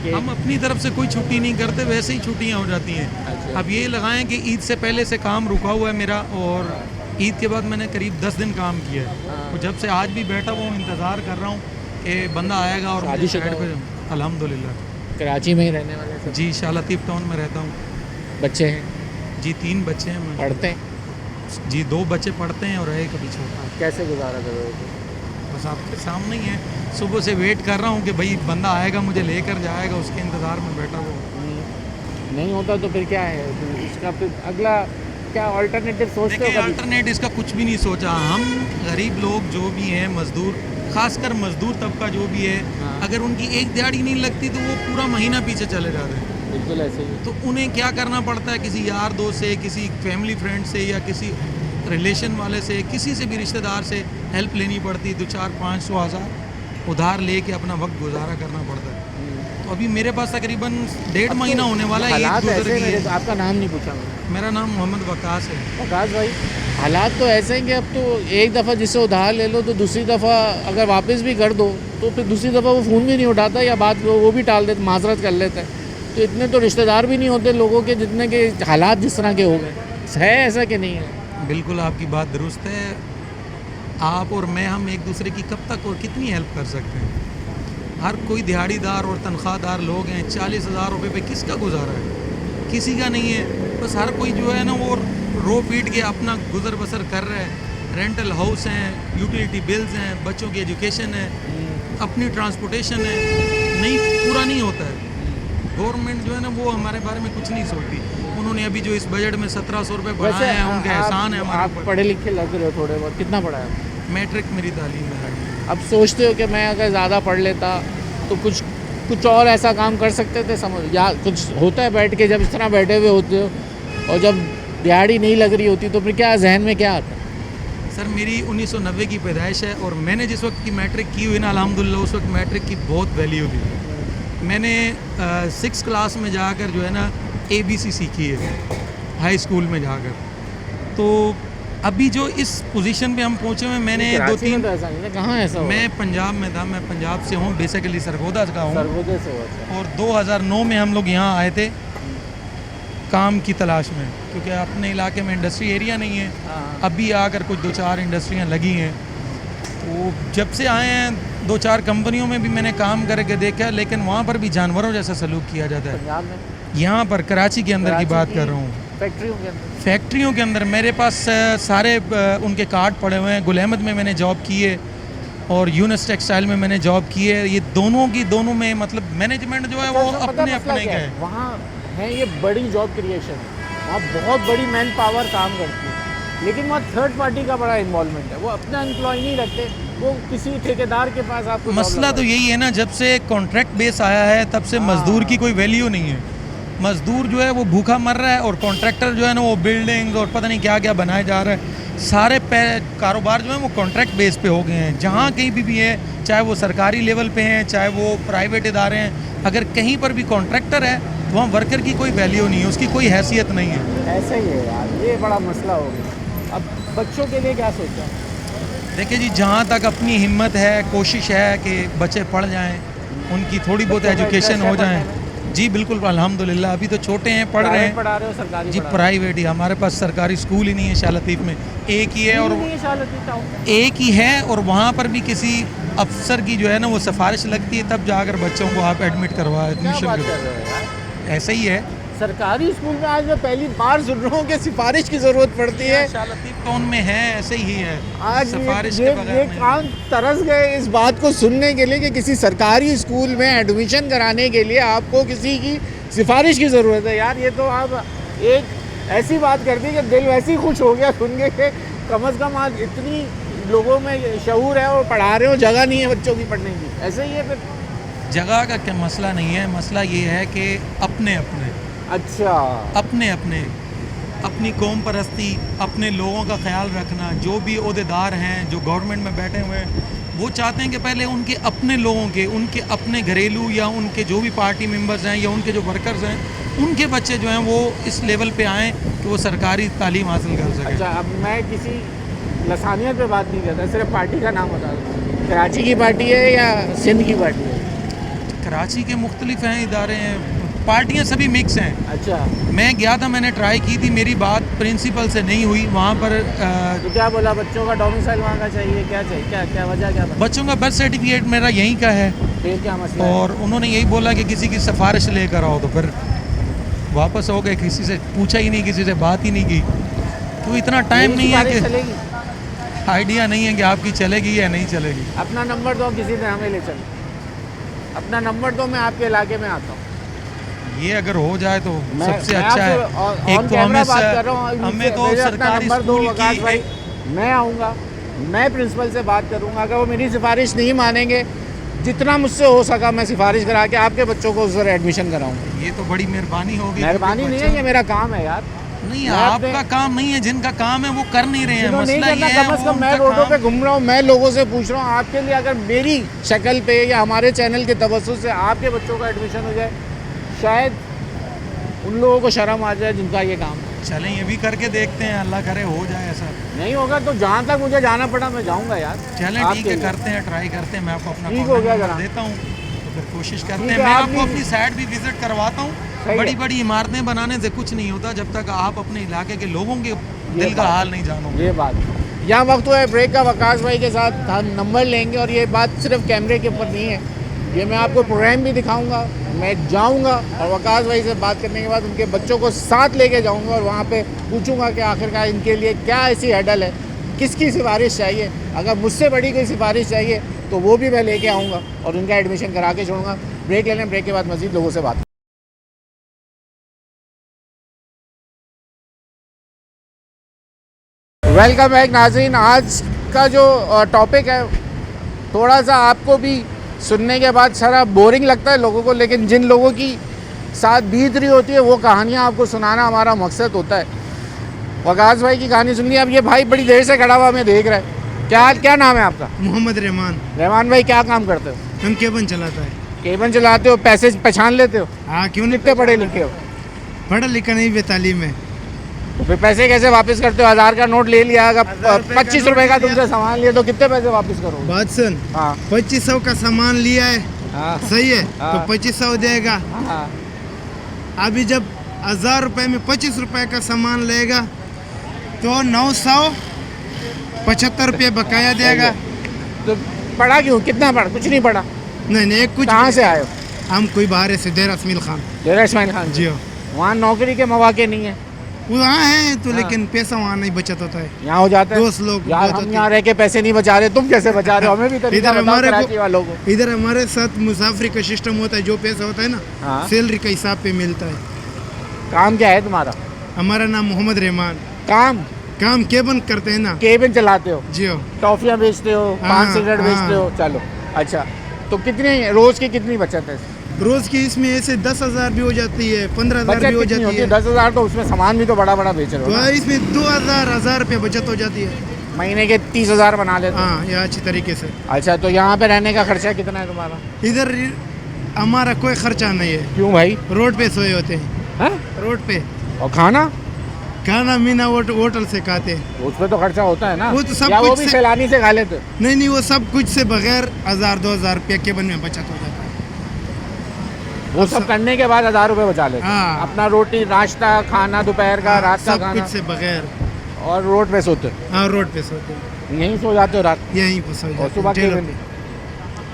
कि-
हम अपनी तरफ से कोई छुट्टी नहीं करते, वैसे ही छुट्टियां हो जाती हैं।
अच्छा।
अब ये लगाएं कि ईद से पहले से काम रुका हुआ है मेरा और ईद के बाद मैंने करीब 10 दिन काम किया है।
हाँ।
तो जब से आज भी बैठा हुआ हूँ, इंतज़ार कर रहा हूँ कि बंदा आएगा और मुझे
शादीशुदा
साइड पे।
हो?
अल्हम्दुलिल्लाह।
कराची में ही रहने वाले सब?
जी, शालातीफ टाउन में रहता हूँ।
बच्चे हैं?
जी, 3 बच्चे हैं। मैं
पढ़ते हैं?
जी, 2 बच्चे पढ़ते हैं और एक अभी छोटा।
कैसे गुजारा करोगे?
बस आपके सामने ही है। सुबह से वेट कर रहा हूँ कि भाई बंदा आएगा, मुझे लेकर जाएगा, उसके इंतज़ार में बैठा हुआ हूँ।
नहीं होता तो फिर क्या है? तो इसका फिर अगला क्या अल्टरनेटिव सोचते
देखिए,
हो कभी?
अल्टरनेट इसका कुछ भी नहीं सोचा। हम गरीब लोग जो भी हैं, मजदूर, खासकर मजदूर तबका जो भी है,
हाँ।
अगर उनकी एक दिहाड़ी नहीं लगती तो वो पूरा महीना पीछे चले जाते हैं।
बिल्कुल ऐसे ही।
तो उन्हें क्या करना पड़ता है, किसी यार दोस्त से, किसी फैमिली फ्रेंड से या किसी रिलेशन वाले से, किसी से भी रिश्तेदार से हेल्प लेनी पड़ती। 2-4-500 हज़ार उधार लेके अपना वक्त गुजारा करना पड़ता है। तो अभी मेरे पास तकरीबन 1.5 महीना होने वाला है। ईद
हालात
गुजर
ऐसे
गई
मेरे,
है।
आपका नाम नहीं पूछा मैंने।
मेरा नाम मोहम्मद वकास है।
आकाश भाई, हालात तो ऐसे हैं कि अब तो एक दफ़ा जिससे उधार ले लो तो दूसरी दफ़ा अगर वापस भी कर दो तो फिर दूसरी दफ़ा वो फ़ोन भी नहीं उठाता या बात वो भी टाल देता, माजरत कर लेता है। तो इतने तो रिश्तेदार भी नहीं होते लोगों के जितने के हालात जिस तरह के हो गए। है ऐसा कि नहीं है?
बिल्कुल आपकी बात दुरुस्त है। आप और मैं, हम एक दूसरे की कब तक और कितनी हेल्प कर सकते हैं? हर कोई दिहाड़ीदार और तनख्वाहदार लोग हैं। 40,000 रुपये पे किसका गुजारा है? किसी का नहीं है। बस हर कोई जो है ना वो रो पीट के अपना गुजर बसर कर रहा है। रेंटल हाउस हैं, यूटिलिटी बिल्स हैं, बच्चों की एजुकेशन है, अपनी ट्रांसपोर्टेशन है, नहीं पूरा नहीं होता है। गवर्नमेंट जो है ना वो हमारे बारे में कुछ नहीं सोचती। उन्होंने अभी जो इस बजट में 1700 रुपये बढ़ाए हैं, उनका एहसान है हमारे
आप
ऊपर।
पढ़े लिखे लग रहे हो थोड़े बहुत। कितना पढ़ा है?
मैट्रिक मेरी तालीम है।
अब सोचते हो कि मैं अगर ज़्यादा पढ़ लेता तो कुछ और ऐसा काम कर सकते थे, समझ या कुछ होता है बैठ के जब इस तरह बैठे हुए होते हो और जब दिहाड़ी नहीं लग रही होती तो फिर क्या जहन में क्या आता है?
सर, मेरी 1990 की पैदाइश है और मैंने जिस वक्त की मैट्रिक की हुई ना, अल्हम्दुलिल्लाह उस वक्त मैट्रिक की बहुत वैल्यू थी। मैंने 6 क्लास में जाकर जो है ना ABC सीखी है, हाई स्कूल में जाकर। तो अभी जो इस पोजीशन पे हम पहुंचे हुए, मैंने दो
कराची में
तीन,
तो ऐसा नहीं है, कहाँ ऐसा हुआ?
मैं पंजाब में था, मैं पंजाब से हूँ, बेसिकली सरगोदा का हूँ।
सरगोदे से हुआ था।
और 2009 में हम लोग यहाँ आए थे काम की तलाश में, क्योंकि अपने इलाके में इंडस्ट्री एरिया नहीं है।
हाँ।
अभी आकर कुछ 2-4 इंडस्ट्रियाँ लगी हैं, तो जब से आए हैं 2-4 कंपनियों में भी मैंने काम करके देखा, लेकिन वहाँ पर भी जानवरों जैसा सलूक किया जाता है।
पंजाब में
यहाँ पर कराची के अंदर की
कराची
बात कर रहा हूँ।
फैक्ट्रियों के अंदर
फैक्ट्रियों के अंदर मेरे पास सारे उनके कार्ड पड़े हुए हैं। गुल अहमद में मैंने जॉब की है और यूनिस टेक्सटाइल में मैंने जॉब की है। ये दोनों में मतलब मैनेजमेंट जो है वो
अच्छा, पता
अपने
मसला
अपने
क्या
का
है?
है।
वहाँ है ये बड़ी जॉब क्रिएशन, वहाँ बहुत बड़ी मैन पावर काम करती है, लेकिन वहाँ थर्ड पार्टी का बड़ा इन्वॉल्वमेंट है। वो अपना एम्प्लॉय नहीं रखते, वो किसी ठेकेदार के पास आपको job
मसला
लगवा
तो यही है ना, जब से कॉन्ट्रैक्ट बेस आया है तब से मजदूर की कोई वैल्यू नहीं है। मजदूर जो है वो भूखा मर रहा है और कॉन्ट्रैक्टर जो है ना वो बिल्डिंग और पता नहीं क्या क्या बनाए जा रहा है। सारे कारोबार जो है वो कॉन्ट्रैक्ट बेस पे हो गए हैं। जहाँ कहीं भी है, चाहे वो सरकारी लेवल पे हैं, चाहे वो प्राइवेट इदारे हैं, अगर कहीं पर भी कॉन्ट्रैक्टर है तो वहाँ वर्कर की कोई वैल्यू नहीं है, उसकी कोई हैसियत नहीं है।
ऐसा ही है यार, ये बड़ा मसला हो गया। अब बच्चों के लिए क्या सोचा?
देखिए जी, जहाँ तक अपनी हिम्मत है, कोशिश है कि बच्चे पढ़ जाएं, उनकी थोड़ी बहुत
बच्चों का
एजुकेशन
interest
हो
है
जाए।
पढ़ने
जी बिल्कुल, अल्हम्दुलिल्लाह। अभी तो छोटे हैं, पढ़ रहे हैं।
पढ़ा रहे हो सरकारी?
जी प्राइवेट ही, हमारे पास सरकारी स्कूल ही नहीं है। शाह लतीफ़ में एक ही है और एक ही है, और वहाँ पर भी किसी अफसर की जो है ना वो सिफारिश लगती है, तब जाकर बच्चों को आप एडमिट करवा
क्या
एडमिशन
बात कर
करवा।
रहे हो यार?
ऐसा ही है।
सरकारी स्कूल में आज मैं पहली बार सुन रहा हूँ कि सिफारिश की जरूरत पड़ती है।
शाह लतीफ़ टाउन में है, ऐसे ही है।
आज
सिफारिश
ये
के बगैर नहीं।
कान तरस गए इस बात को सुनने के लिए कि किसी सरकारी स्कूल में एडमिशन कराने के लिए आपको किसी की सिफारिश की ज़रूरत है। यार ये तो आप एक ऐसी बात कर दी कि दिल वैसे ही खुश हो गया सुन के कि कम अज़ कम आज इतनी लोगों में शऊर है और पढ़ा रहे हो, जगह नहीं है बच्चों की पढ़ने की। ऐसे ही है फिर?
जगह का क्या मसला नहीं है, मसला ये है कि अपने
अच्छा,
अपने अपनी कौम परस्ती, अपने लोगों का ख्याल रखना। जो भी ओहदेदार हैं, जो गवर्नमेंट में बैठे हुए हैं, वो चाहते हैं कि पहले उनके अपने लोगों के, उनके अपने घरेलू या उनके जो भी पार्टी मेंबर्स हैं या उनके जो वर्कर्स हैं, उनके बच्चे जो हैं वो इस लेवल पे आएँ कि वो सरकारी तालीम हासिल कर सकें।
अच्छा। अब मैं किसी लसानियत पे बात नहीं करता, सिर्फ पार्टी का नाम बता दूँ। कराची की पार्टी है या सिंध की पार्टी है?
कराची के मुख्तलिफ हैं इदारे हैं, पार्टियाँ सभी मिक्स हैं।
अच्छा,
मैं गया था, मैंने ट्राई की थी, मेरी बात प्रिंसिपल से नहीं हुई वहाँ पर।
तो क्या बोला? बच्चों का डोमिसाइल वहाँ का चाहिए? क्या चाहिए? क्या वजह क्या बता?
बच्चों का बर्थ सर्टिफिकेट मेरा यहीं का है,
फिर क्या मसला है?
और उन्होंने यही बोला कि किसी की सिफारिश लेकर आओ, तो फिर वापस हो गए। किसी से पूछा ही नहीं, किसी से बात ही नहीं की, तो इतना टाइम
मेरी
नहीं है
सिफारिश
कि
चलेगी?
आइडिया नहीं है कि आपकी चलेगी या नहीं चलेगी।
अपना नंबर दो, किसी ने हमें ले चलो। अपना नंबर दो, मैं आपके इलाके में आता हूँ।
ये अगर हो जाए तो
मैं
सबसे
मैं
अच्छा
आपसे
है।
ऑन कैमरा बात कर रहा हूँ।
हमें तो
मेरे अपना
सरकारी
नंबर दो
स्कूल
वकास भाई,
की
मैं आऊँगा, मैं प्रिंसिपल से बात करूँगा। अगर वो मेरी सिफारिश नहीं मानेंगे, जितना मुझसे हो सका मैं सिफारिश करा के आपके बच्चों को उधर एडमिशन कराऊंगा।
ये तो बड़ी मेहरबानी होगी।
मेहरबानी नहीं है, ये मेरा काम है यार।
नहीं,
मैं
आपका
अपने-
काम नहीं है, जिनका काम है वो कर नहीं रहे हैं।
जिन्होंने
मसला
नहीं
ये
करना,
है
कम से कम मैं
उनका
रोडों पे
काम-
घूम रहा हूँ, मैं लोगों से पूछ रहा हूँ। आपके लिए अगर मेरी शक्ल पे या हमारे चैनल के तवज्जुह से आपके बच्चों का एडमिशन हो जाए, शायद उन लोगों को शर्म आ जाए जिनका ये काम है।
चलें ये भी करके देखते हैं, अल्लाह करे हो जाए ऐसा।
नहीं होगा तो जहाँ तक मुझे जाना पड़ा मैं जाऊँगा यार।
चलें
आपके
ठीक है,
लिए।
करते हैं, ट्राई करते हैं। मैं आपको अपना
ठीक हो
कॉन्टैक्ट
गया
नंबर
जरा।
देता हूँ, तो फिर कोशिश करते
ठीक
हैं।
है,
मैं
आप
आपको
भी-
अपनी साइड भी विजिट करवाता हूँ।
सही है।
बड़ी बड़ी इमारतें बनाने से कुछ नहीं होता जब तक आप अपने इलाके के लोगों के दिल का
बात-
हाल नहीं जानोगे।
ये बात यहाँ वक्त हुआ है ब्रेक का। वकास भाई के साथ हम नंबर लेंगे, और ये बात सिर्फ कैमरे के ऊपर नहीं है, ये मैं आपको प्रोग्राम भी दिखाऊंगा। मैं जाऊंगा और वकास भाई से बात करने के बाद उनके बच्चों को साथ लेके जाऊंगा और वहाँ पे पूछूंगा कि आखिरकार इनके लिए क्या ऐसी हैडल है, किसकी सिफारिश चाहिए। अगर मुझसे बड़ी कोई सिफारिश चाहिए तो वो भी मैं लेके आऊँगा और उनका एडमिशन करा के छोड़ूंगा। ब्रेक ले लें, ब्रेक के बाद मज़ीद लोगों से बात। वेलकम बैक नाज़रीन। आज का जो टॉपिक है थोड़ा सा आपको भी सुनने के बाद सारा बोरिंग लगता है लोगों को, लेकिन जिन लोगों की साथ बीत रही होती है वो कहानियाँ आपको सुनाना हमारा मकसद होता है। वकास भाई की कहानी सुन ली। अब ये भाई बड़ी देर से खड़ा हुआ हमें देख रहा है। क्या नाम है आपका?
मोहम्मद रहमान।
रहमान भाई, क्या काम करते हो?
हम केबन चलाता है।
केबन चलाते हो? पैसे पहचान लेते हो?
हाँ, क्यों नहीं?
कितने पढ़े लिखे हो?
पढ़ा लिखा नहीं, बेतालीम है।
तो फिर पैसे कैसे वापस करते हो? 1000 का नोट ले लिया, अगर 25 रुपए का तुमसे सामान लिया तो कितने पैसे वापस करोगे?
बात सुन,
हाँ
2500 का सामान लिया है,
हाँ
सही है,
हाँ।
तो 2500 देगा।
हाँ
अभी जब 1000 रुपए में 25 रुपए का सामान लेगा तो 975 रुपये बकाया देगा।
तो पढ़ा क्यों? कितना पढ़ा? कुछ नहीं पढ़ा।
नहीं एक कुछ।
कहाँ से आए हो?
हम कोई बाहर से देर असमिल खान।
डेरा इस्माइल खान
जी हो।
वहाँ नौकरी के मौके नहीं है?
वहाँ है तो
हाँ।
लेकिन पैसा वहाँ नहीं बचत होता है।
यहाँ हो जाता है।
दोस्त लोग
यार
बहुत
हम
होते
यहाँ रह के पैसे नहीं बचा रहे, तुम कैसे बचा रहे हो? हमें भी तरीका
इधर
बताओ
हमारे
कराची वालों को।
इधर हमारे साथ मुसाफरी का सिस्टम होता है, जो पैसा होता है ना
हाँ।
सैलरी के हिसाब पे मिलता है।
काम क्या है तुम्हारा?
हमारा नाम मोहम्मद रहमान। काम केबन करते हैं ना।
केबिन चलाते हो?
जी हो।
टॉफियाँ बेचते हो,
हाँ,
पान सिगरेट
हाँ।
बेचते हो? चलो अच्छा, तो कितनी रोज की कितनी बचत है?
रोज की इसमें ऐसे 10,000 भी हो जाती है, 15,000
बचत
भी हो
कितनी
जाती
होती
है।
है? 10,000 तो उसमें सामान भी तो बड़ा बड़ा बेच रहे हो
तो
ना?
इसमें 2,000 रुपये बचत हो जाती है।
महीने के 30,000 बना लेते हो?
हाँ, यह अच्छी तरीके से।
अच्छा, तो यहाँ पे रहने का खर्चा कितना है तुम्हारा?
इधर हमारा कोई खर्चा नहीं है।
क्यों भाई?
रोड पे सोए होते हैं,
हैं?
रोड पे।
और खाना?
खाना मीना होटल से खाते हैं।
उसमें तो खर्चा होता है ना?
वो तो सब
या वो
कुछ
भी
से-
सैलानी से खा लेते हो?
नहीं वो सब कुछ से बगैर 1,000-2,000 रुपये केबन में बचत हो जाता है।
वो सब करने के बाद 1000 रुपये बचा लेते हो?
हाँ।
अपना रोटी नाश्ता खाना दोपहर का, रात का
सब
खाना,
कुछ से बगैर।
और रोड पे सोते हो?
हाँ, रोड पे सोते हैं,
यहीं सो जाते हो रात?
यहीं पे सो
और
जाते
सुबह
हैं, टेलर
केबिन?
पे।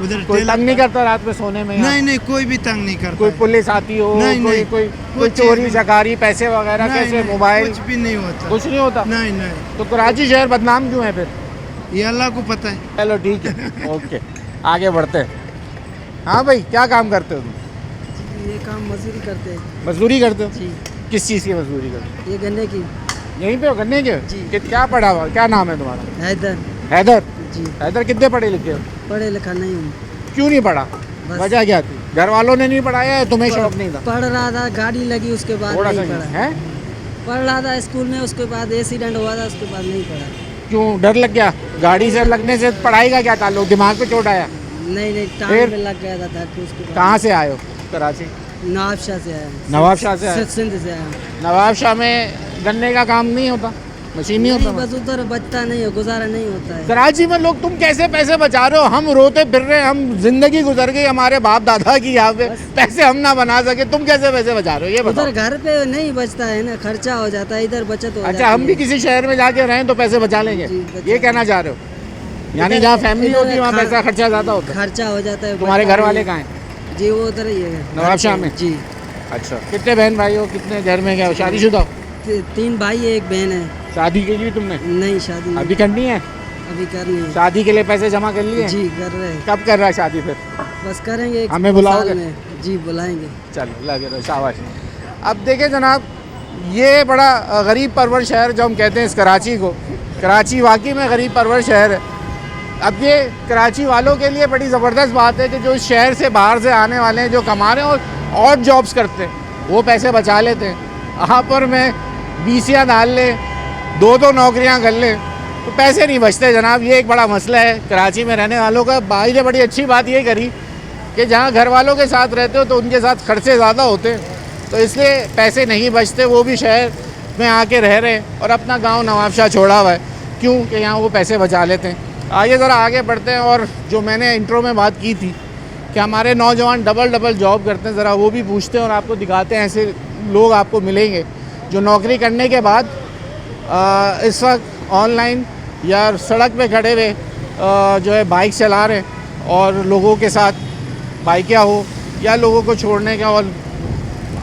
उधर
कोई
टेलर
तंग नहीं करता रात में सोने में?
नहीं कोई भी तंग नहीं करता
कोई
है।
पुलिस आती हो?
नहीं,
कोई
नहीं।
कोई कोई
कुछ
चोरी
नहीं।
चकारी पैसे वगैरह
नहीं,
कैसे?
नहीं,
मोबाइल?
कुछ भी नहीं होता।
कुछ नहीं होता?
नहीं
तो कराची शहर बदनाम क्यों है फिर?
ये अल्लाह को पता है।
चलो ठीक है ओके, आगे बढ़ते हैं। हाँ भाई, क्या काम करते हो तुम?
ये काम मजदूरी करते हैं
मजदूरी करते हो?
जी।
किस चीज़ की मजदूरी करते हो?
ये गन्ने की।
यहीं पे हो गन्ने के?
जी।
क्या पढ़ा हुआ? क्या नाम है तुम्हारा?
हैदर।
हैदर?
जी।
हैदर कितने पढ़े लिखे हो?
पढ़े लिखा नहीं हूँ।
क्यों नहीं पढ़ा?
बस।
वजह क्या थी? घर वालों ने नहीं पढ़ाया या तुम्हें शौक नहीं था?
पढ़ रहा था, गाड़ी लगी उसके बाद
थोड़ा सा
नहीं पढ़ा।
है?
पढ़ रहा था स्कूल में, उसके बाद एक्सीडेंट हुआ था, उसके बाद नहीं पढ़ा।
क्यों डर लग गया? गाड़ी से लगने से पढ़ाई का क्या ताल्लुक? दिमाग पे चोट आया?
नहीं
फिर?
टांग में लग गया था धक्के, उसके बाद।
कहाँ से आए हो कराची?
नवाबशाह से आया।
नवाबशाह से आए?
सिंध से आया।
नवाबशाह में गन्ने का काम नहीं होता? मशीन नहीं होता?
बस उधर बचता नहीं है, गुजारा नहीं होता है।
कराची में लोग, तुम कैसे पैसे बचा रहे हो? हम रोते फिर रहे हैं, हम जिंदगी गुजर गई हमारे बाप दादा की यहाँ पे, पैसे हम ना बना सके, तुम कैसे पैसे बचा रहे हो ये बताओ?
उधर घर पे नहीं बचता है ना, खर्चा हो जाता है, इधर बचत हो जाती
अच्छा, हम भी
है।
किसी शहर में जाके रहें तो पैसे बचा लेंगे,
जी, बचा
ये कहना चाह रहे हो? यानी
इधर-
जहाँ फैमिली
इधर
होती है वहाँ
खा-
पैसा खर्चा ज़्यादा होता है?
खर्चा हो जाता है।
तुम्हारे
बचता
घर वाले
नहीं।
कहाँ हैं?
जी वो उधर ही है
नवाबशाह में?
जी।
अच्छा, कितने बहन भाई हो? कितने घर में क्या हो? शादीशुदा हो?
3 भाई है, 1 बहन है।
शादी के लिए तुमने
नहीं शादी नहीं,
अभी करनी है?
अभी करनी है।
शादी के लिए पैसे जमा कर लिए?
जी कर रहे हैं,
कब कर रहा है शादी फिर?
बस करेंगे एक
हमें बुलाओगे?
साल में। जी बुलाएंगे।
चलो लगे रहो, शाबाश। अब देखिए जनाब, ये बड़ा गरीब परवर शहर जो हम कहते हैं इस कराची को, कराची वाकई में गरीब परवर शहर है। अब ये कराची वालों के लिए बड़ी ज़बरदस्त बात है कि जो इस शहर से बाहर से आने वाले हैं, जो कमा रहे हैं और ऑड जॉब्स करते हैं, वो पैसे बचा लेते हैं। यहाँ पर मैं 20 डाल ले, 2 नौकरियाँ कर ले तो पैसे नहीं बचते जनाब। ये एक बड़ा मसला है कराची में रहने वालों का। भाई ने बड़ी अच्छी बात ये करी कि जहाँ घर वालों के साथ रहते हो तो उनके साथ खर्चे ज़्यादा होते हैं, तो इसलिए पैसे नहीं बचते। वो भी शहर में आके रह रहे हैं और अपना गांव नवाबशाह छोड़ा हुआ है, क्यों कि यहाँ वो पैसे बचा लेते हैं। आइए ज़रा आगे बढ़ते हैं, और जो मैंने इंट्रो में बात की थी कि हमारे नौजवान डबल जॉब करते हैं, ज़रा वो भी पूछते हैं और आपको दिखाते हैं। ऐसे लोग आपको मिलेंगे जो नौकरी करने के बाद इस वक्त ऑनलाइन या सड़क पे खड़े हुए जो है बाइक चला रहे हैं और लोगों के साथ बाइकिया हो या लोगों को छोड़ने का और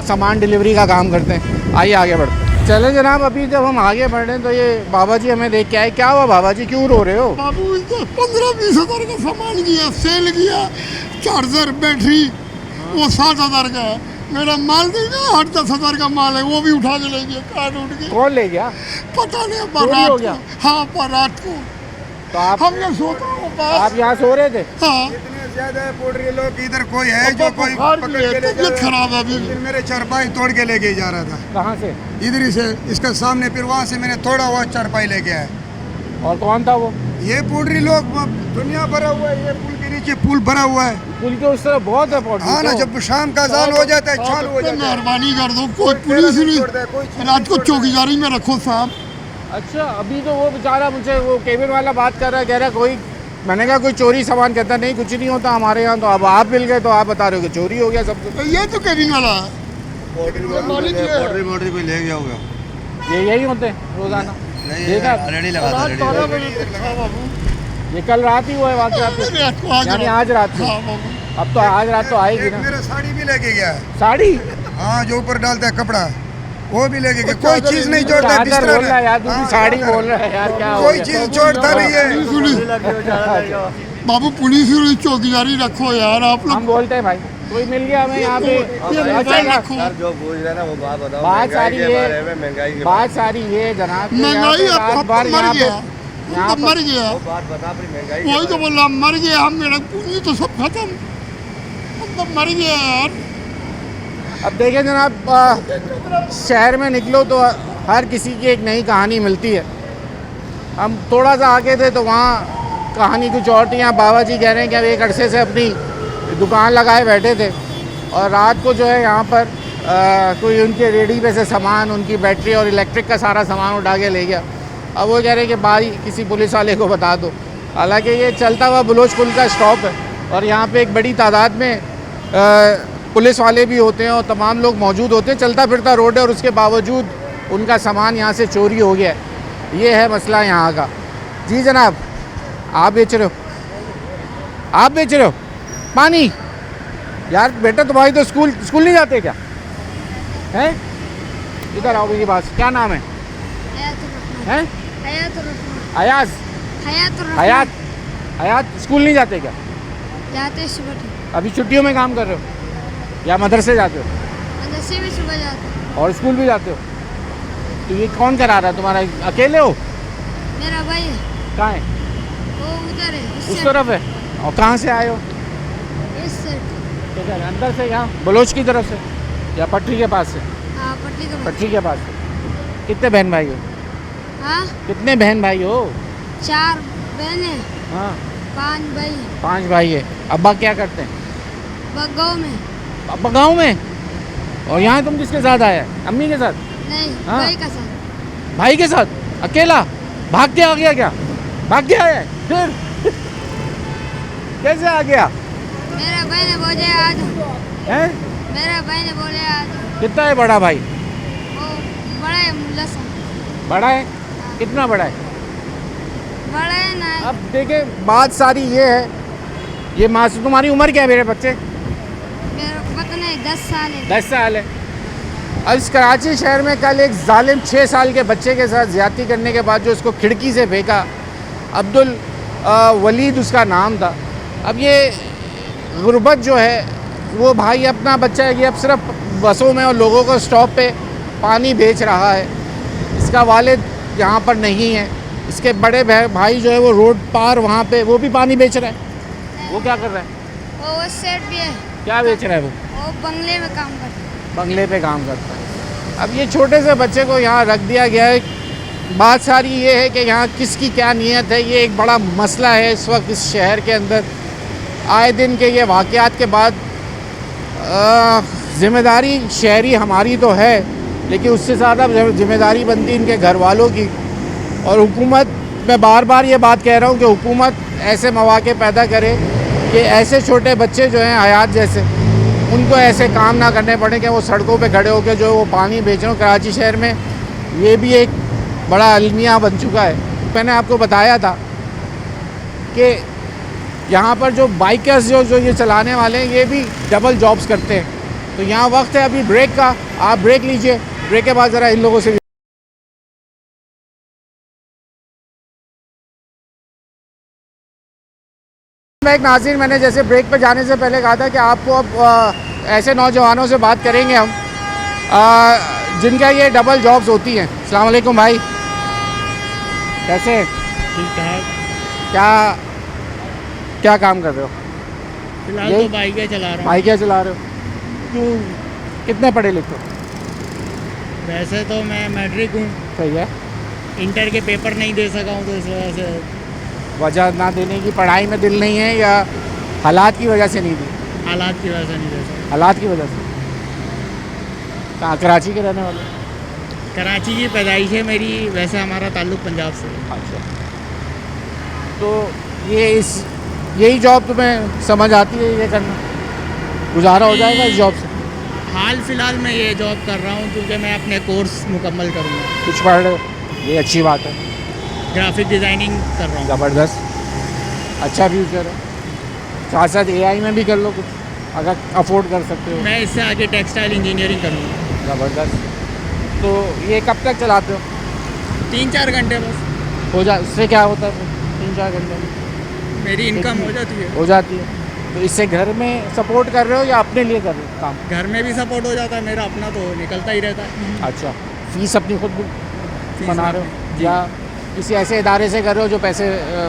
सामान डिलीवरी का काम करते हैं। आइए आगे बढ़ते हैं। चले जनाब, अभी जब हम आगे बढ़ रहे हैं तो ये बाबा जी हमें देख के आए। क्या हुआ बाबा जी, क्यों रो रहे हो?
बाबू 15-20 हज़ार का सामान किया, सेल किया, चार्जर बैटरी वो 7,000 का है। मेरा माल देगा 8-10 हज़ार का माल है, वो भी उठा के ले गया, काट उठ के।
कौन ले गया?
पता नहीं, पर
चोरी
रात
हो
को।
गया?
हाँ पर रात को
तो आप
हमने सोचा वो पास।
आप यहाँ सो रहे थे?
हाँ
ज्यादा पोटरी लोग इधर कोई है जो कोई
बुखार
पकड़
भी है,
के ले जा
तबीयत
रहा
खराब है अभी।
है। फिर मेरे चारपाई तोड़ के लेके जा रहा था
कहाँ से?
इधर ही से, इसका सामने। फिर वहाँ से मैंने थोड़ा हुआ चारपाई लेके आया।
और कौन था वो?
ये पोल्ट्री लोग दुनिया भरा हुआ है, ये पुल के नीचे पुल भरा हुआ है।
पुल के उस तरफ बहुत है पोल्ट्री।
हाँ ना, जब शाम का अजान हो जाता है चालू हो जाता है।
मेहरबानी कर दो, कोई पुलिस नहीं, रात को चौकीदारी में रखो साहब।
अच्छा, अभी तो वो बेचारा मुझे वो केबिन वाला बात कर रहा है, कह रहा है कोई, मैंने कहा कोई चोरी सामान, कहता नहीं कुछ नहीं होता हमारे यहाँ। तो अब आप मिल गए तो आप बता रहे हो कि चोरी हो गया सब कुछ।
ये तो केबिन वाला है,
पोल्ट्री कोई ले गया होगा।
ये यही होते हैं रोजाना। देखा
ऑलरेडी लगा था,
ये कल रात ही हुआ है वाकई, यानी आज रात को। अब तो आज रात तो आएगी ना।
मेरा साड़ी भी लेके गया है।
साड़ी?
हाँ, जो ऊपर डालता है कपड़ा वो भी लेके गया। कोई चीज नहीं छोड़ता।
चादर बोल रहा है यार, दूसरी साड़ी बोल रहा है यार, क्या
कोई चीज छोड़ता नहीं है।
बाबू पुलिस चौकीदारी रखो यार आप लोग।
हम बोलते हैं भाई, कोई मिल गया हमें यहाँ पे।
जो पूछ रहे ना वो बात बताओ।
बात सारी ये, बात सारी ये जनाब,
महंगाई अब मर गया,
यहाँ
मर गया।
बात बता, अपनी महंगाई
वही तो बोल रहा, मर गया हम, मेरा पूंजी तो सब खत्म, अब तो मर गया यार।
अब देखें जनाब, शहर में निकलो तो हर किसी की एक नई कहानी मिलती है। हम थोड़ा सा आगे थे तो वहाँ कहानी कुछ और थी। यहाँ बाबा जी कह रहे हैं कि अब एक अरसे से अपनी दुकान लगाए बैठे थे और रात को जो है यहाँ पर कोई उनके रेडी पे से सामान, उनकी बैटरी और इलेक्ट्रिक का सारा सामान उठा के ले गया। अब वो कह रहे हैं कि भाई किसी पुलिस वाले को बता दो। हालांकि ये चलता हुआ बलोच पुल का स्टॉप है और यहाँ पे एक बड़ी तादाद में पुलिस वाले भी होते हैं और तमाम लोग मौजूद होते हैं। चलता फिरता रोड है और उसके बावजूद उनका सामान यहाँ से चोरी हो गया है। ये है मसला यहाँ का। जी जनाब, आप बेच रहे हो? आप बेच रहे हो पानी? यार बेटा तुम्हारी तो स्कूल नहीं जाते क्या? हैं? इधर आओ मेरी बात। क्या नाम है? हैं? अयाज? हयात? हयात स्कूल नहीं जाते क्या?
जाते सुबह।
अभी छुट्टियों में काम कर रहे हो या मदरसे जाते हो?
मदरसे भी सुबह जाते
और स्कूल भी जाते हो? तो ये कौन करा रहा है तुम्हारा? अकेले हो?
मेरा भाई है।
कहाँ है?
वो उधर है,
उस तरफ है। और कहाँ से आए हो?
इस साइड।
इधर अंदर से, यहाँ बलोच की तरफ से या पटरी के पास से?
हाँ, पटरी के पास।
पटरी के पास से। कितने बहन भाई हो?
हाँ,
कितने बहन भाई हो?
4 बहनें।
हाँ,
5 भाई।
5 भाई है। अब्बा क्या करते हैं?
गाँव में।
अब्बा गाँव में? और यहाँ तुम किसके साथ आया है? अम्मी के साथ?
नहीं,
हाँ।
भाई का साथ।
भाई के साथ? अकेला? भाग के आ गया क्या? भाग के आया है? फिर कैसे आ गया?
मेरा भाई ने बोले आज।
हैं?
मेरा भाई ने बोले आज।
कितना है बड़ा भाई?
वो बड़ा है, मुल्ला सा।
बड़ा है? कितना बड़ा है?
बड़ा है ना।
अब देखे बात सारी ये है, ये मासूम, तुम्हारी उम्र क्या है मेरे बच्चे?
मेरे को पता नहीं, 10 साल है।
10 साल है। अब इस कराची शहर में कल एक जालिम 6 साल के बच्चे के साथ ज़्यादती करने के बाद जो उसको खिड़की से फेंका, अब्दुल वलीद उसका नाम था। अब ये गुर्बत जो है वो भाई अपना बच्चा है, ये अब सिर्फ बसों में और लोगों को स्टॉप पे पानी बेच रहा है। इसका वालिद यहाँ पर नहीं है। इसके बड़े भाई जो है वो रोड पार वहाँ पे वो भी पानी बेच रहा है। वो क्या कर रहा है?
वो सेट भी है।
क्या बेच रहा है वो?
वो बंगले में काम करता है।
बंगले पे काम करता है। अब ये छोटे से बच्चे को यहाँ रख दिया गया है। बात सारी ये है कि यहाँ किसकी क्या नीयत है, ये एक बड़ा मसला है इस वक्त इस शहर के अंदर। आए दिन के ये वाक़यात के बाद ज़िम्मेदारी शहरी हमारी तो है, लेकिन उससे ज़्यादा ज़िम्मेदारी बनती इनके घर वालों की। और हुकूमत, मैं बार बार ये बात कह रहा हूँ कि हुकूमत ऐसे मौक़े पैदा करे कि ऐसे छोटे बच्चे जो हैं हयात जैसे, उनको ऐसे काम ना करने पड़े कि वो सड़कों पे खड़े होकर जो वो पानी बेच रहे हो। कराची शहर में ये भी एक बड़ा अलमिया बन चुका है। मैंने आपको बताया था कि यहाँ पर जो बाइकर्स जो ये चलाने वाले हैं ये भी डबल जॉब्स करते हैं। तो यहाँ वक्त है अभी ब्रेक का, आप ब्रेक लीजिए। ब्रेक के बाद ज़रा इन लोगों से एक नाज़रीन, मैंने जैसे ब्रेक पे जाने से पहले कहा था कि आपको अब ऐसे नौजवानों से बात करेंगे हम जिनका ये डबल जॉब्स होती हैं। अस्सलाम वालेकुम भाई, कैसे?
ठीक ठाक।
क्या काम कर रहे हो?
फिलहाल तो बाइकें चला रहा हूँ।
बाइकें चला रहे हो? क्यों, कितने पढ़े लिखे हो?
वैसे तो मैं मैट्रिक हूँ।
सही है।
इंटर के पेपर नहीं दे सका हूँ तो इस वजह से
वजह ना देने की, पढ़ाई में दिल नहीं है या हालात की वजह से नहीं दी?
हालात की वजह से नहीं दे सकते।
हालात की वजह से। कहाँ, कराची के रहने वाले?
कराची की पैदाइश है मेरी, वैसे हमारा ताल्लुक़ पंजाब से है।
अच्छा, तो यही जॉब तुम्हें समझ आती है ये करना? गुजारा हो जाएगा इस जॉब से?
हाल फिलहाल मैं ये जॉब कर रहा हूँ क्योंकि मैं अपने कोर्स मुकम्मल करूँगा।
कुछ पढ़ रहे हो, ये अच्छी बात है।
ग्राफिक डिज़ाइनिंग कर रहा हूँ।
ज़बरदस्त, अच्छा फ्यूचर है। साथ साथ AI में भी कर लो कुछ, अगर अफोर्ड कर सकते हो।
मैं इससे आगे टेक्सटाइल इंजीनियरिंग करूँगा।
ज़बरदस्त। तो ये कब तक चलाते हो?
3-4 घंटे बस।
हो जा, इससे क्या होता है 3-4 घंटे में?
मेरी इनकम हो जाती है।
हो जाती है। तो इससे घर में सपोर्ट कर रहे हो या अपने लिए कर रहे हो काम?
घर में भी सपोर्ट हो जाता है, मेरा अपना तो निकलता ही रहता है।
अच्छा, फीस अपनी खुद
फीस
बना रहे
अपनी,
हो
जी।
या किसी ऐसे इदारे से कर रहे हो जो पैसे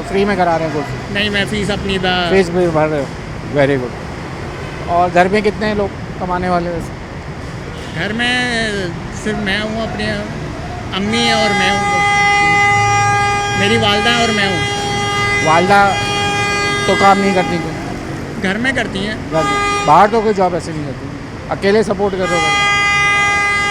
फ्री में करा रहे हैं कोर्स?
नहीं, मैं फ़ीस अपनी
फीस भी भर रहे हो, वेरी गुड। और घर में कितने लोग कमाने वाले वैसे?
घर में सिर्फ मैं हूँ, अपने अम्मी है और मैं हूँ, मेरी वालदा है और मैं हूँ।
वालदा तो काम नहीं करती क्यों?
घर में करती हैं।
घर में, बाहर तो कोई जॉब ऐसे नहीं करती, अकेले सपोर्ट कर रहे हो?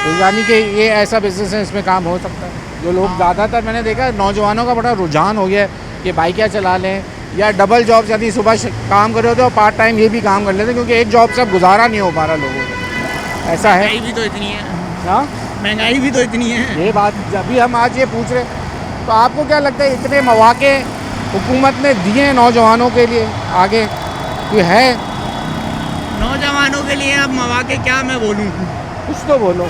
तो यानी कि ये ऐसा बिजनेस है, इसमें काम हो सकता है। जो लोग ज़्यादातर मैंने देखा है, नौजवानों का बड़ा रुझान हो गया है कि बाइकें चला लें या डबल जॉब, यानी सुबह काम कर रहे होते और पार्ट टाइम ये भी काम कर लेते हैं, क्योंकि एक जॉब से अब गुजारा नहीं हो पा रहा लोगों को। ऐसा है।
महंगाई भी तो इतनी है।
हाँ,
महंगाई भी तो इतनी है।
ये बात जब भी हम आज ये पूछ रहे, तो आपको क्या लगता है इतने मौके हुकूमत ने दिए हैं नौजवानों के लिए, आगे कोई है?
नौजवानों के लिए अब मौके क्या मैं बोलूँ?
कुछ तो बोलो,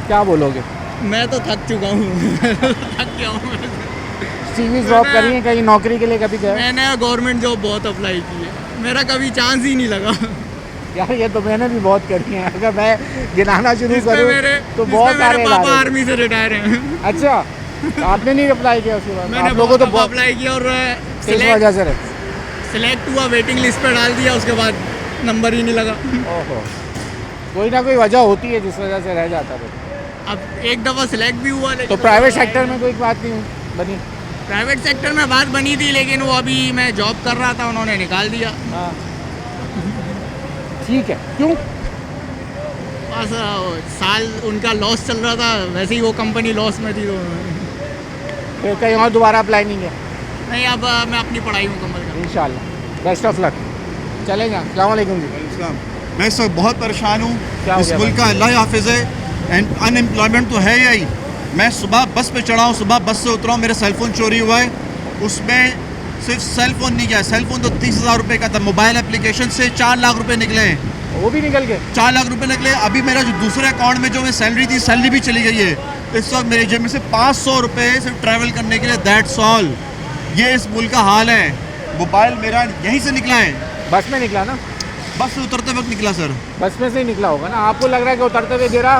क्या बोलोगे?
मैं तो थक चुका हूँ। थक गया हूँ।
CV ड्रॉप करी है कहीं नौकरी के लिए कभी गए?
मैंने गवर्नमेंट जॉब बहुत अप्लाई की है, मेरा कभी चांस ही नहीं लगा।
यार ये तो मैंने भी बहुत करी है, अगर मैं गिनाना शुरू
जिसमें
करूँ
मेरे
तो बहुत सारे
मेरे पापा
इदारे।
आर्मी से रिटायर हैं।
अच्छा, तो आपने नहीं अप्लाई किया उसके बाद?
मैंने
आप लोगों
बहुत
तो बहुत
अप्लाई किया और
इस वजह से रहे।
सिलेक्ट हुआ, वेटिंग लिस्ट पे डाल दिया, उसके बाद नंबर ही नहीं लगा।
ओहो, कोई ना कोई वजह होती है जिस वजह से रह जाता है।
अब एक दफ़ा सिलेक्ट भी हुआ, लेकिन
तो प्राइवेट सेक्टर में कोई बात नहीं बनी?
प्राइवेट सेक्टर में बात बनी थी, लेकिन वो अभी मैं जॉब कर रहा था, उन्होंने निकाल दिया।
हाँ, ठीक है, क्यों?
बस साल उनका लॉस चल रहा था, वैसे ही वो कंपनी लॉस में थी, तो
फिर कहीं और दोबारा अप्लाई नहीं किया?
नहीं, अब मैं अपनी पढ़ाई मुकम्मल करूँ।
इंशाल्लाह, बेस्ट ऑफ लक। चलेगा। अस्सलाम वालेकुम जी।
मैं इस वक्त बहुत परेशान हूँ।
क्या हो
इस
गया
मुल्क का अल्लाह हाफिज़ है, एंड अनएम्प्लॉयमेंट तो है यही। मैं सुबह बस पे चढ़ा हूँ, सुबह बस से उतरा हूँ, मेरा सेलफ़ोन चोरी हुआ है। उसमें सिर्फ सेलफ़ोन नहीं गया, सेलफ़ोन तो 30,000 रुपये का था, मोबाइल एप्लीकेशन से 4 लाख रुपये निकले हैं।
वो भी निकल गए?
4 लाख रुपए निकले। अभी मेरा जो दूसरे अकाउंट में जो मैं सैलरी थी, सैलरी भी चली गई है। इस वक्त मेरे जेब में से 500 रुपये सिर्फ ट्रैवल करने के लिए, दैट्स ऑल। ये इस मुल्क का हाल है। मोबाइल मेरा यहीं से निकला है,
बस में निकला ना?
बस से उतरते वक्त निकला सर।
बस में से ही निकला होगा ना? आपको लग रहा है कि उतरते हुए गिरा?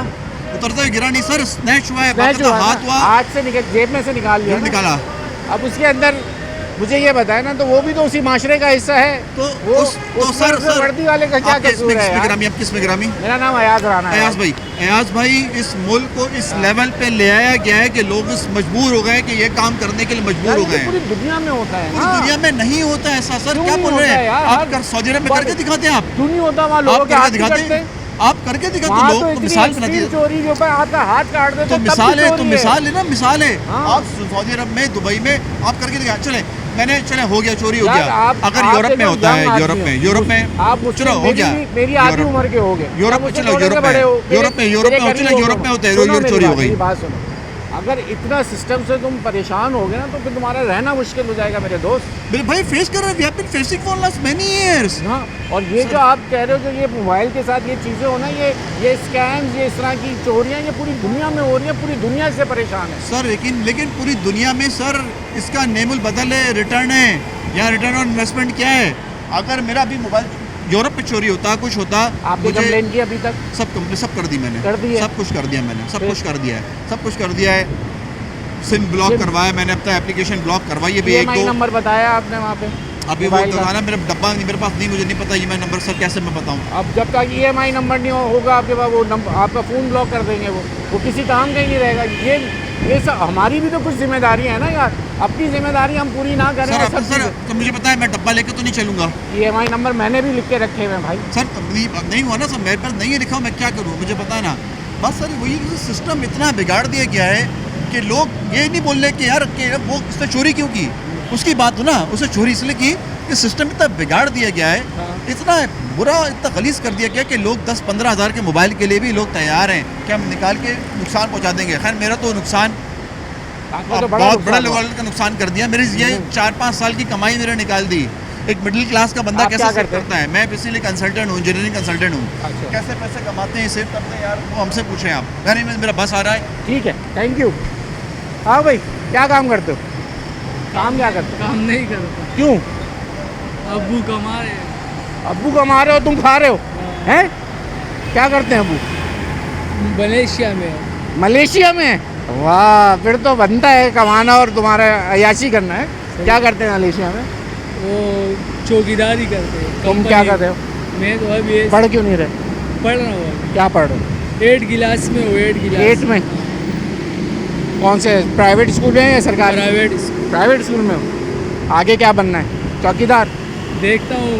उतरते हुए गिरा नहीं सर, स्नैच हुआ है,
स्नैच हुआ है
हाथ हुआ,
हाथ से निकल, जेब में से निकाल लिया ना?
निकाला।
अब उसके अंदर मुझे ये बताया ना, तो वो भी तो उसी माशरे का हिस्सा है।
तो
वो
तो सर
वर्दी वाले का क्या कसूर है यार?
ग्रामी, आप किस में ग्रामी?
मेरा नाम अयाज राना है।
अयाज भाई, इस मुल्क को इस लेवल पे ले आया गया है कि लोग इस मजबूर हो गए कि ये काम करने के लिए मजबूर हो गए हैं।
पूरी दुनिया में होता है।
पूरी दुनिया में नहीं होता ऐसा सर,
क्यों
क्या
नहीं
बोल रहे
होता
हैं
यार?
आप? सऊदी अरब में करके दिखाते हैं आप?
क्यों नहीं होता? वहाँ लोगों
आप
के हाथ
करके दिखाते
दिखाते
हैं, आप करके दिखाते
वहाँ
लोग
तो
को
इतनी
मिसाल बनाती
extreme
है।
चोरी के ऊपर आपका हाथ काट दे
तो मिसाल है, तो मिसाल है ना, मिसाल है।
हाँ।
आप सऊदी अरब में, दुबई में आप करके दिखा। चले मैंने, चले हो गया, चोरी हो
यार,
गया।
आप-
अगर
आप
यूरोप में
देखो,
होता है,
young
यूरोप
आदमी
में,
हो।
यूरोप में
आप
चलो हो गया,
मेरी आधी उम्र के हो गए।
यूरोप में, चलो यूरोप में, यूरोप में, यूरोप में चलो, यूरोप में होता है, चोरी हो गई।
बात सुनो, अगर इतना सिस्टम से तुम परेशान हो गए ना, तो फिर तुम्हारा रहना मुश्किल हो जाएगा मेरे दोस्त।
भाई फेस कर रहे हैं, we have been facing for last many years.
हाँ, और ये जो आप कह रहे हो, जो ये मोबाइल के साथ ये चीज़ें हो ना, ये स्कैम्स, ये इस तरह की चोरियाँ, ये पूरी दुनिया में हो रही है, पूरी दुनिया से परेशान है
सर। लेकिन पूरी दुनिया में सर इसका नेमुल बदल है, रिटर्न है, या रिटर्न ऑन इन्वेस्टमेंट क्या है? अगर मेरा अभी मोबाइल यूरोप में चोरी होता, कुछ होता,
आपने कंप्लेन की अभी तक?
सब कर दी मैंने,
कर दी है?
सब कुछ कर दिया मैंने, सब
फिर?
कुछ कर दिया है, सब कुछ कर दिया है। सिम ब्लॉक करवाया मैंने, अब तक एप्लीकेशन ब्लॉक करवाई है भी एक
EMI
दो।
नंबर बताया आपने वहाँ पे?
अभी वो
मोबाइल का?
दोबारा मेरा डब्बा नहीं, मेरे पास नहीं, मुझे नहीं पता EMI नंबर सर, कैसे मैं बताऊँ?
अब जब तक EMI नंबर नहीं होगा आपके पास, वो नंबर आपका फ़ोन ब्लॉक कर देंगे। वो किसी काम का ही नहीं रहेगा। ये सब हमारी भी तो कुछ जिम्मेदारी है ना यार। अपनी जिम्मेदारी हम पूरी ना करें
सर,
और सब
सर तो मुझे पता है मैं डब्बा लेकर तो नहीं चलूँगा।
EMI नंबर मैंने भी लिख के रखे हुए हैं भाई।
सर नहीं हुआ ना सर, मेरे पास नहीं है लिखा, मैं क्या करूँ, मुझे पता है ना। बस सर वही सिस्टम इतना बिगाड़ दिया गया है कि लोग ये नहीं बोल रहे कि यार कि वो उसने चोरी क्यों की, उसकी बात हो ना, उसे चोरी इसलिए की कि सिस्टम इतना बिगाड़ दिया गया है, इतना बुरा, इतना गलीज कर दिया गया कि लोग 10-15 हज़ार के मोबाइल के लिए भी लोग तैयार हैं कि हम निकाल के नुकसान पहुंचा देंगे। खैर मेरा तो नुकसान
तो
बहुत बड़ा लेवल का नुकसान कर दिया। मेरी ये 4-5 साल की कमाई मेरे निकाल दी। एक मिडिल क्लास का बंदा कैसे सेव करता है? मैं बेसिकली कंसल्टेंट हूँ, इंजीनियरिंग कंसल्टेंट हूँ। कैसे पैसे कमाते हैं, सेव करते हैं यार, वो हमसे पूछें आप। नहीं मेरा बस आ रहा है।
ठीक है, थैंक यू। हाँ भाई, क्या काम करते हो? काम क्या करते हो?
काम नहीं करता।
क्यों?
अब्बू कमा रहे हैं।
अब्बू कमा रहे हो, तुम खा रहे हो? हैं? क्या करते हैं अब्बू?
मलेशिया में।
मलेशिया में? वाह, फिर तो बनता है कमाना और तुम्हारा अयाशी करना है। क्या करते हैं मलेशिया में?
वो चौकीदारी करते हैं।
तुम क्या कर रहे हो?
मैं तो अभी
पढ़ क्यों नहीं रहे?
पढ़ रहा हूँ।
क्या पढ़ रहे हो?
8 क्लास में हूँ। 8 क्लास।
8 में? कौन से प्राइवेट स्कूल में या सरकारी? प्राइवेट स्कूल में हो। आगे क्या बनना है? चौकीदार?
देखता हूँ।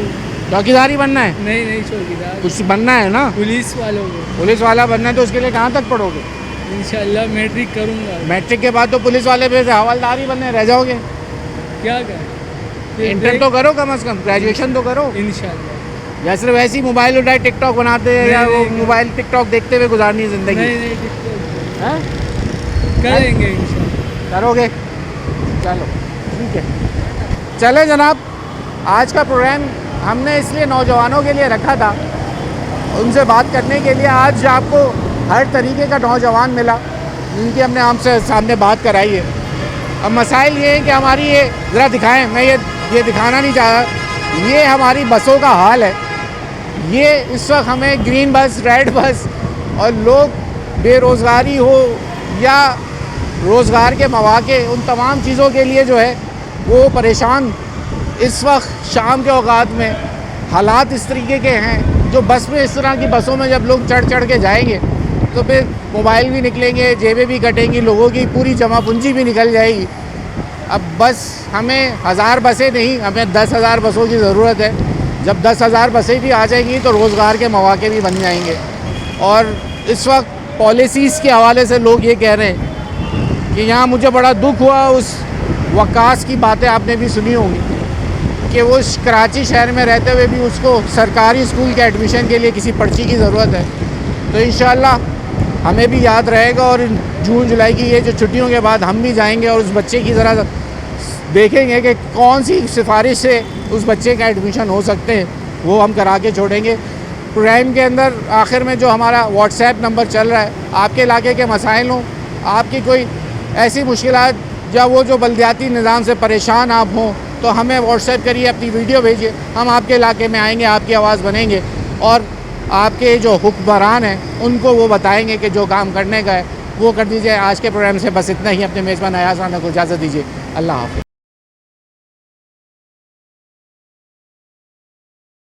चौकीदार ही बनना है?
नहीं चौकीदार,
कुछ बनना है ना?
पुलिस वालों को।
पुलिस वाला बनना है तो उसके लिए कहाँ तक पढ़ोगे?
इंशाल्लाह मैट्रिक करूँगा।
मैट्रिक के बाद तो पुलिस वाले पे से हवलदार ही बनने रह जाओगे।
क्या कर,
इंटर तो करो, कम से कम ग्रेजुएशन तो करो।
इंशाल्लाह।
या सिर्फ वैसे ही मोबाइल उठाए टिकटॉक बनाते हैं, या वो मोबाइल टिकटॉक देखते हुए गुजारनी है ज़िंदगी?
नहीं
हैं?
करेंगे इंशाल्लाह।
करोगे? चलो ठीक है। चले जनाब, आज का प्रोग्राम हमने इसलिए नौजवानों के लिए रखा था, उनसे बात करने के लिए। आज आपको हर तरीके का नौजवान मिला जिनकी हमने हमसे सामने बात कराई है। अब मसाइल ये है कि हमारी ये ज़रा दिखाएं, मैं ये दिखाना नहीं चाह रहा, ये हमारी बसों का हाल है। ये इस वक्त हमें ग्रीन बस, रेड बस और लोग बेरोज़गारी हो या रोज़गार के मौके, उन तमाम चीज़ों के लिए जो है वो परेशान। इस वक्त शाम के औकात में हालात इस तरीके के हैं, जो बस में, इस तरह की बसों में जब लोग चढ़ के जाएंगे तो फिर मोबाइल भी निकलेंगे, जेबें भी कटेंगी, लोगों की पूरी जमा पूंजी भी निकल जाएगी। अब बस हमें 1000 बसें नहीं, हमें 10,000 बसों की ज़रूरत है। जब 10,000 बसें भी आ जाएंगी तो रोज़गार के मौके भी बन जाएंगे। और इस वक्त पॉलिसीज़ के हवाले से लोग ये कह रहे हैं कि यहाँ मुझे बड़ा दुख हुआ, उस वकास की बातें आपने भी सुनी होंगी कि वो कराची शहर में रहते हुए भी उसको सरकारी स्कूल के एडमिशन के लिए किसी पर्ची की ज़रूरत है। तो इंशाल्लाह हमें भी याद रहेगा और जून जुलाई की ये जो छुट्टियों के बाद हम भी जाएंगे और उस बच्चे की ज़रा देखेंगे कि कौन सी सिफारिश से उस बच्चे का एडमिशन हो सकते हैं, वो हम करा के छोड़ेंगे। प्रोग्राम के अंदर आखिर में जो हमारा व्हाट्सएप नंबर चल रहा है, आपके इलाके के मसाइल हों, आपकी कोई ऐसी मुश्किलात या वो जो बल्दियाती निज़ाम से परेशान आप हों, तो हमें व्हाट्सएप करिए, अपनी वीडियो भेजिए, हम आपके इलाके में आएंगे, आपकी आवाज़ बनेंगे और आपके जो हुक्मरान हैं उनको वो बताएंगे कि जो काम करने का है वो कर दीजिए। आज के प्रोग्राम से बस इतना ही। अपने मेज़बान अयाज़ राना को इजाज़त दीजिए। अल्लाह हाफ़िज़।